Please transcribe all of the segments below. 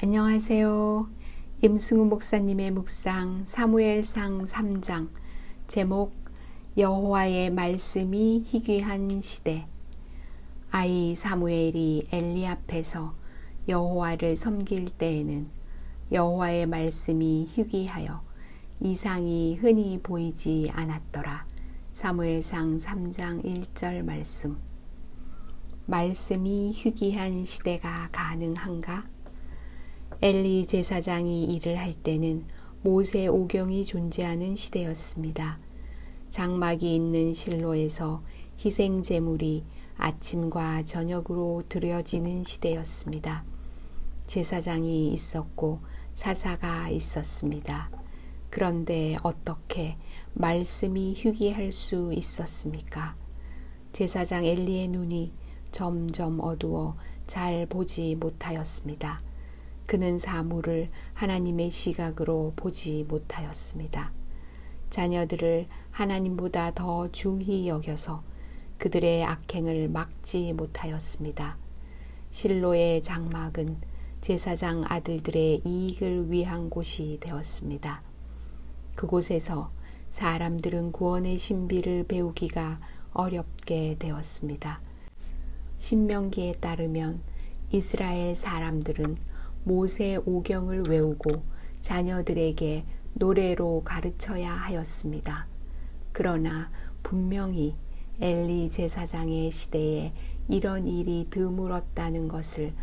안녕하세요. 임승우 목사님의 묵상 사무엘상 3장 제목 여호와의 말씀이 희귀한 시대. 아이 사무엘이 엘리 앞에서 여호와를 섬길 때에는 여호와의 말씀이 희귀하여 이상이 흔히 보이지 않았더라. 사무엘상 3장 1절 말씀. 말씀이 희귀한 시대가 가능한가? 엘리 제사장이 일을 할 때는 모세 오경이 존재하는 시대였습니다. 장막이 있는 실로에서 희생 제물이 아침과 저녁으로 드려지는 시대였습니다. 제사장이 있었고 사사가 있었습니다. 그런데 어떻게 말씀이 희귀할 수 있었습니까? 제사장 엘리의 눈이 점점 어두워 잘 보지 못하였습니다. 그는 사물을 하나님의 시각으로 보지 못하였습니다. 자녀들을 하나님보다 더 중히 여겨서 그들의 악행을 막지 못하였습니다. 실로의 장막은 제사장 아들들의 이익을 위한 곳이 되었습니다. 그곳에서 사람들은 구원의 신비를 배우기가 어렵게 되었습니다. 신명기에 따르면 이스라엘 사람들은 모세 오경을 외우고 자녀들에게 노래로 가르쳐야 하였습니다. 그러나 분명히 엘리 제사장의 시대에 이런 일이 드물었다는 것을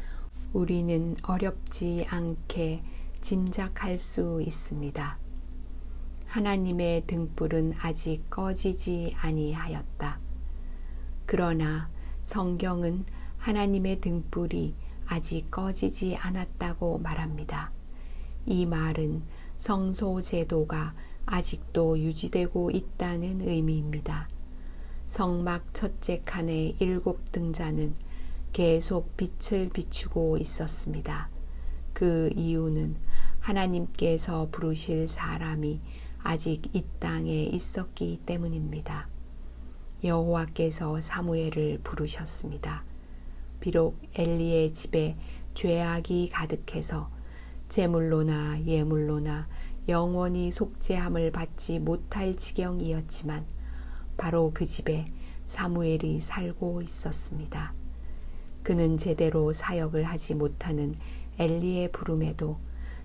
우리는 어렵지 않게 짐작할 수 있습니다. 하나님의 등불은 아직 꺼지지 아니하였다. 그러나 성경은 하나님의 등불이 아직 꺼지지 않았다고 말합니다. 이 말은 성소 제도가 아직도 유지되고 있다는 의미입니다. 성막 첫째 칸의 7등자는 계속 빛을 비추고 있었습니다. 그 이유는 하나님께서 부르실 사람이 아직 이 땅에 있었기 때문입니다. 여호와께서 사무엘을 부르셨습니다. 비록 엘리의 집에 죄악이 가득해서 제물로나 예물로나 영원히 속죄함을 받지 못할 지경이었지만 바로 그 집에 사무엘이 살고 있었습니다. 그는 제대로 사역을 하지 못하는 엘리의 부름에도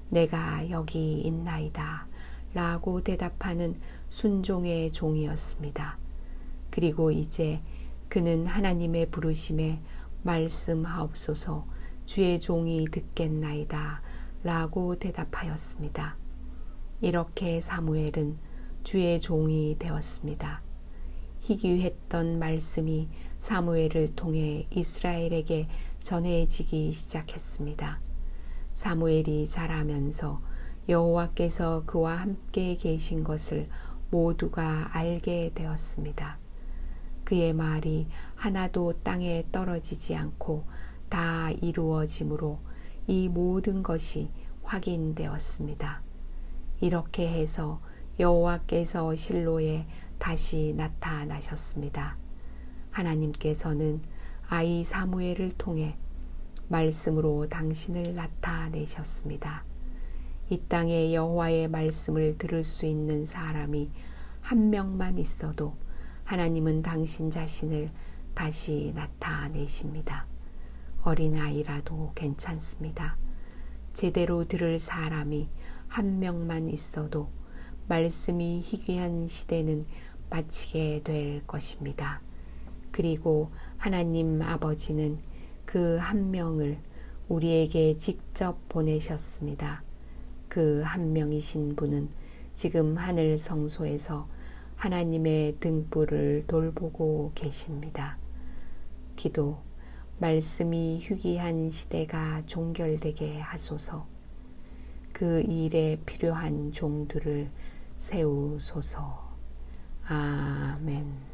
내가 여기 있나이다 라고 대답하는 순종의 종이었습니다. 그리고 이제 그는 하나님의 부르심에 말씀하옵소서 주의 종이 듣겠나이다 라고 대답하였습니다. 이렇게 사무엘은 주의 종이 되었습니다. 희귀했던 말씀이 사무엘을 통해 이스라엘에게 전해지기 시작했습니다. 사무엘이 자라면서 여호와께서 그와 함께 계신 것을 모두가 알게 되었습니다. 그의 말이 하나도 땅에 떨어지지 않고 다 이루어지므로 이 모든 것이 확인되었습니다. 이렇게 해서 여호와께서 실로에 다시 나타나셨습니다. 하나님께서는 아이 사무엘을 통해 말씀으로 당신을 나타내셨습니다. 이 땅에 여호와의 말씀을 들을 수 있는 사람이 한 명만 있어도 하나님은 당신 자신을 다시 나타내십니다. 어린아이라도 괜찮습니다. 제대로 들을 사람이 한 명만 있어도 말씀이 희귀한 시대는 마치게 될 것입니다. 그리고 하나님 아버지는 그 한 명을 우리에게 직접 보내셨습니다. 그 한 명이신 분은 지금 하늘 성소에서 하나님의 등불을 돌보고 계십니다. 기도, 말씀이 희귀한 시대가 종결되게 하소서. 그 일에 필요한 종들을 세우소서. 아멘.